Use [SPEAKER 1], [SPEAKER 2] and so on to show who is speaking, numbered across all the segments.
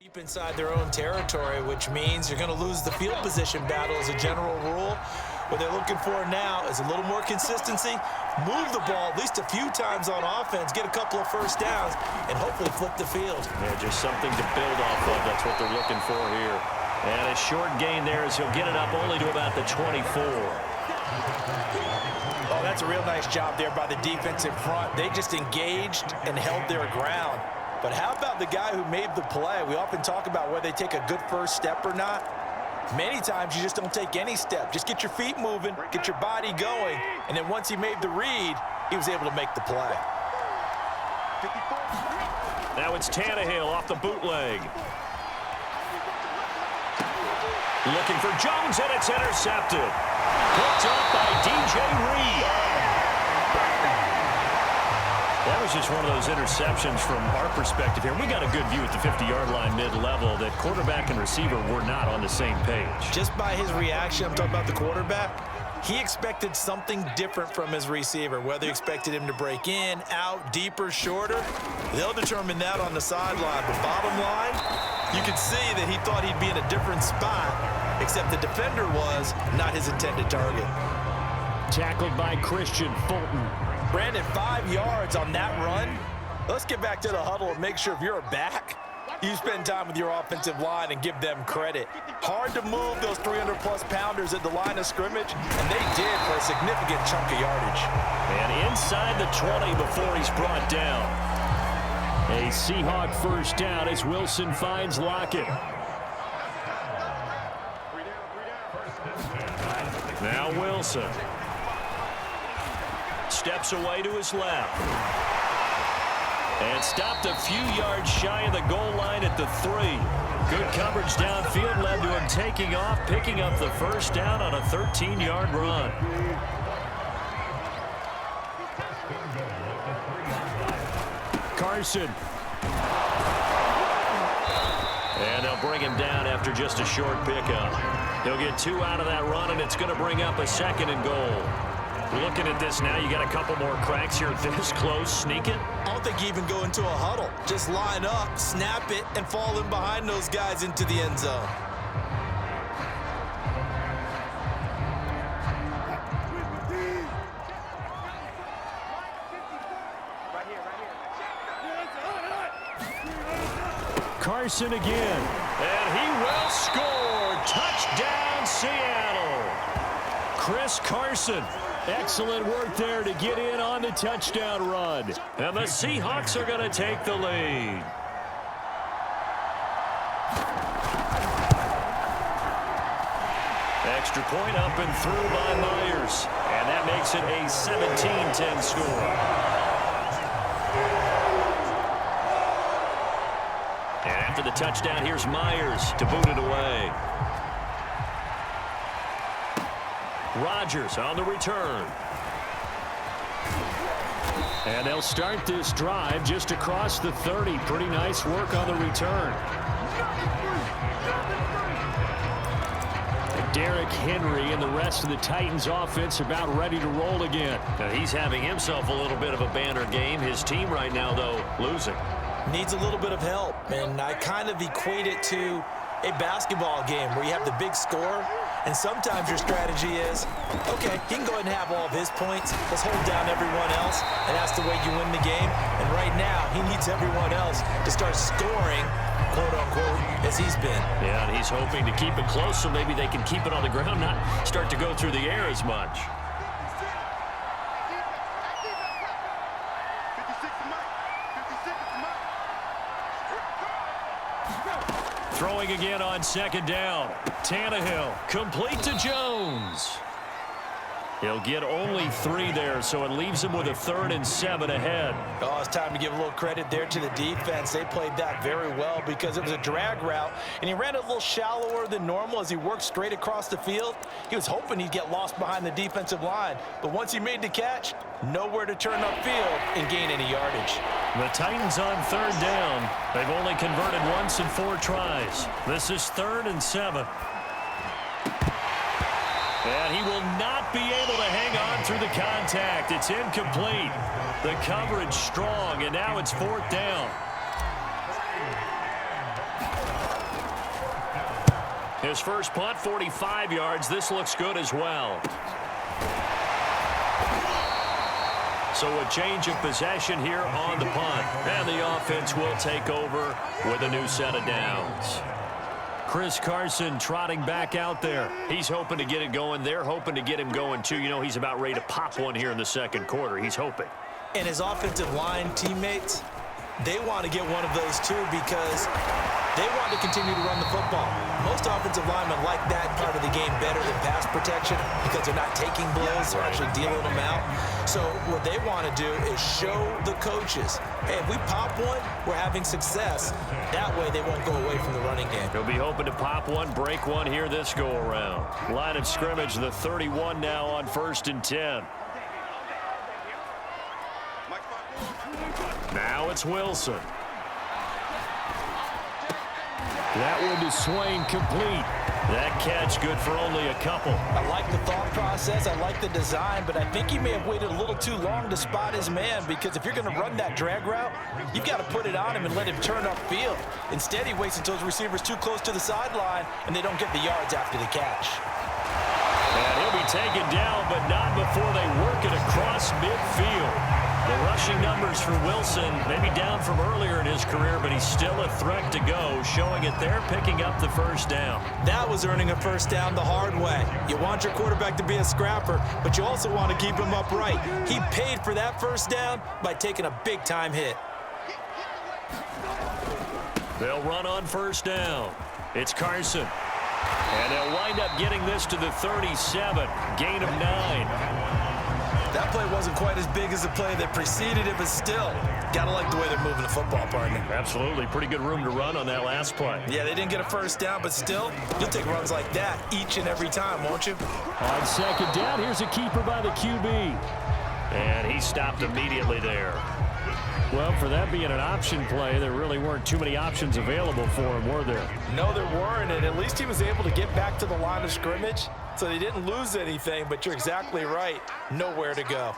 [SPEAKER 1] Deep inside their own territory, which means you're going to lose the field position battle as a general rule. What they're looking for now is a little more consistency, move the ball at least a few times on offense, get a couple of first downs, and hopefully flip the field.
[SPEAKER 2] Yeah, just something to build off of. That's what they're looking for here. And a short gain there as he'll get it up only to about the 24.
[SPEAKER 1] Oh, that's a real nice job there by the defense in front. They just engaged and held their ground. But how about the guy who made the play? We often talk about whether they take a good first step or not. Many times you just don't take any step. Just get your feet moving, get your body going, and then once he made the read, he was able to make the play.
[SPEAKER 2] Now it's Tannehill off the bootleg. Looking for Jones, and it's intercepted. Picked up by DJ Reed. That was just one of those interceptions from our perspective here. We got a good view at the 50-yard line mid-level that quarterback and receiver were not on the same page.
[SPEAKER 1] Just by his reaction, I'm talking about the quarterback, he expected something different from his receiver. Whether he expected him to break in, out, deeper, shorter, they'll determine that on the sideline. But bottom line, you could see that he thought he'd be in a different spot, except the defender was not his intended target.
[SPEAKER 2] Tackled by Christian Fulton.
[SPEAKER 1] Brandon, 5 yards on that run. Let's get back to the huddle and make sure if you're a back, you spend time with your offensive line and give them credit. Hard to move those 300-plus pounders at the line of scrimmage, and they did for a significant chunk of yardage.
[SPEAKER 2] And inside the 20 before he's brought down. A Seahawk first down as Wilson finds Lockett. Now Wilson. Steps away to his left. And stopped a few yards shy of the goal line at the 3. Good coverage downfield led to him taking off, picking up the first down on a 13-yard run. Carson. And they'll bring him down after just a short pickup. He'll get 2 out of that run, and it's going to bring up a 2nd and goal. Looking at this now, you got a couple more cracks here this close, sneaking.
[SPEAKER 1] I don't think you even go into a huddle. Just line up, snap it, and fall in behind those guys into the end zone.
[SPEAKER 2] Carson again, and he will score. Touchdown, Seattle. Chris Carson. Excellent work there to get in on the touchdown run. And the Seahawks are going to take the lead. Extra point up and through by Myers. And that makes it a 17-10 score. And after the touchdown, here's Myers to boot it away. Rodgers on the return. And they'll start this drive just across the 30. Pretty nice work on the return. Derrick Henry and the rest of the Titans offense about ready to roll again. Now he's having himself a little bit of a banner game. His team right now, though, losing.
[SPEAKER 1] Needs a little bit of help, and I kind of equate it to a basketball game where you have the big score, and sometimes your strategy is, okay, he can go ahead and have all of his points. Let's hold down everyone else, and that's the way you win the game. And right now, he needs everyone else to start scoring, quote-unquote, as he's been.
[SPEAKER 2] Yeah, and he's hoping to keep it close so maybe they can keep it on the ground, not start to go through the air as much. Throwing again on 2nd down. Tannehill complete to Jones. He'll get only 3 there, so it leaves him with a 3rd and 7 ahead.
[SPEAKER 1] Oh, it's time to give a little credit there to the defense. They played that very well because it was a drag route, and he ran it a little shallower than normal as he worked straight across the field. He was hoping he'd get lost behind the defensive line, but once he made the catch, nowhere to turn upfield and gain any yardage.
[SPEAKER 2] The Titans on 3rd down. They've only converted once in 4 tries. This is 3rd and 7. And he will not be able to hang on through the contact. It's incomplete. The coverage strong, and now it's 4th down. His first punt, 45 yards. This looks good as well. So a change of possession here on the punt. And the offense will take over with a new set of downs. Chris Carson trotting back out there. He's hoping to get it going. They're hoping to get him going, too. You know, he's about ready to pop one here in the second quarter. He's hoping.
[SPEAKER 1] And his offensive line teammates, they want to get one of those, too, because they want to continue to run the football. Most offensive linemen like that part of the game better than pass protection because they're not taking blows. They're actually dealing them out. So what they want to do is show the coaches, hey, if we pop one, we're having success. That way they won't go away from the running game.
[SPEAKER 2] He'll be hoping to pop one, break one here this go-around. Line of scrimmage, the 31 now on 1st and 10. Now it's Wilson. That one to Swain, complete. That catch good for only a couple.
[SPEAKER 1] I like the thought process. I like the design, but I think he may have waited a little too long to spot his man, because if you're going to run that drag route, you've got to put it on him and let him turn upfield. Instead, he waits until his receiver's too close to the sideline, and they don't get the yards after the catch.
[SPEAKER 2] And he'll be taken down, but not before they work it across midfield. The rushing numbers for Wilson, maybe down from earlier in his career, but he's still a threat to go, showing it there, picking up the first down.
[SPEAKER 1] That was earning a first down the hard way. You want your quarterback to be a scrapper, but you also want to keep him upright. He paid for that first down by taking a big-time hit.
[SPEAKER 2] They'll run on first down. It's Carson. And they'll wind up getting this to the 37, gain of 9.
[SPEAKER 1] That play wasn't quite as big as the play that preceded it, but still, gotta like the way they're moving the football, partner.
[SPEAKER 2] Absolutely. Pretty good room to run on that last play.
[SPEAKER 1] Yeah, they didn't get a first down, but still, you'll take runs like that each and every time, won't you?
[SPEAKER 2] On second down, here's a keeper by the QB. And he stopped immediately there. Well, for that being an option play, there really weren't too many options available for him, were there?
[SPEAKER 1] No, there weren't, and at least he was able to get back to the line of scrimmage, so they didn't lose anything, but you're exactly right. Nowhere to go.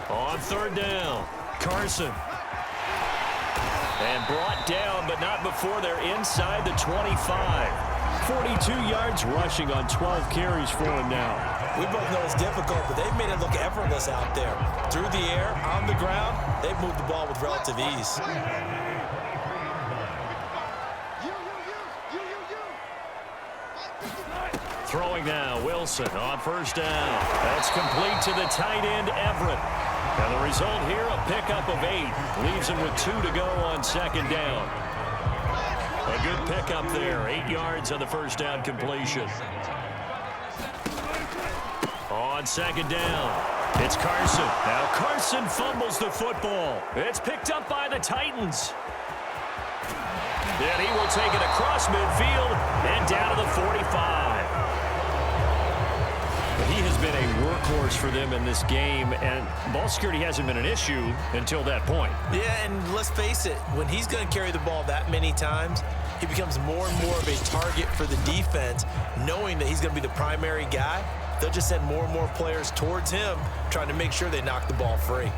[SPEAKER 2] On third down, Carson. And brought down, but not before they're inside the 25. 42 yards rushing on 12 carries for him now.
[SPEAKER 1] We both know it's difficult, but they've made it look effortless out there. Through the air, on the ground, they've moved the ball with relative ease.
[SPEAKER 2] Throwing now, Wilson on first down. That's complete to the tight end, Everett. And the result here, a pickup of 8. Leaves him with 2 to go on second down. A good pickup there, 8 yards on the first down completion. On second down, it's Carson. Now Carson fumbles the football. It's picked up by the Titans. And he will take it across midfield and down to the 45. He has been a workhorse for them in this game, and ball security hasn't been an issue until that point.
[SPEAKER 1] Yeah, and let's face it, when he's going to carry the ball that many times, he becomes more and more of a target for the defense, knowing that he's going to be the primary guy. They'll just send more and more players towards him, trying to make sure they knock the ball free.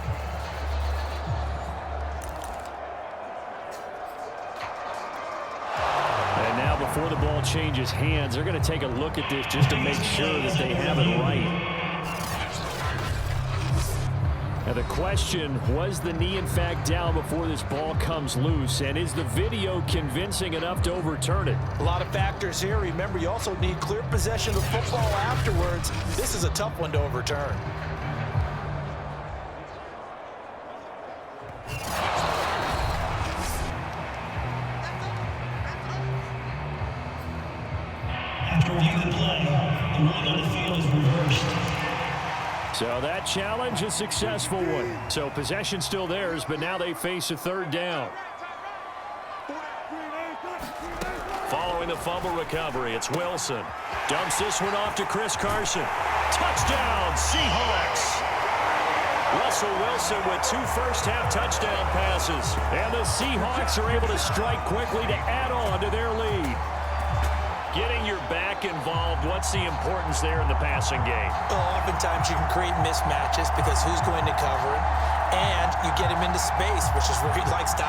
[SPEAKER 2] And now before the ball changes hands, they're going to take a look at this just to make sure that they have it right. Now the question, was the knee in fact down before this ball comes loose? And is the video convincing enough to overturn it?
[SPEAKER 1] A lot of factors here. Remember, you also need clear possession of the football afterwards. This is a tough one to overturn.
[SPEAKER 3] After reviewing the play, the ruling on the field is reversed.
[SPEAKER 2] So that challenge, a successful one. So possession still theirs, but now they face a third down. Following the fumble recovery, it's Wilson. Dumps this one off to Chris Carson. Touchdown, Seahawks! Russell Wilson with 2 first-half touchdown passes. And the Seahawks are able to strike quickly to add on to their lead. Getting your back involved, what's the importance there in the passing game?
[SPEAKER 1] Well, oftentimes you can create mismatches because who's going to cover it, and you get him into space, which is where he likes to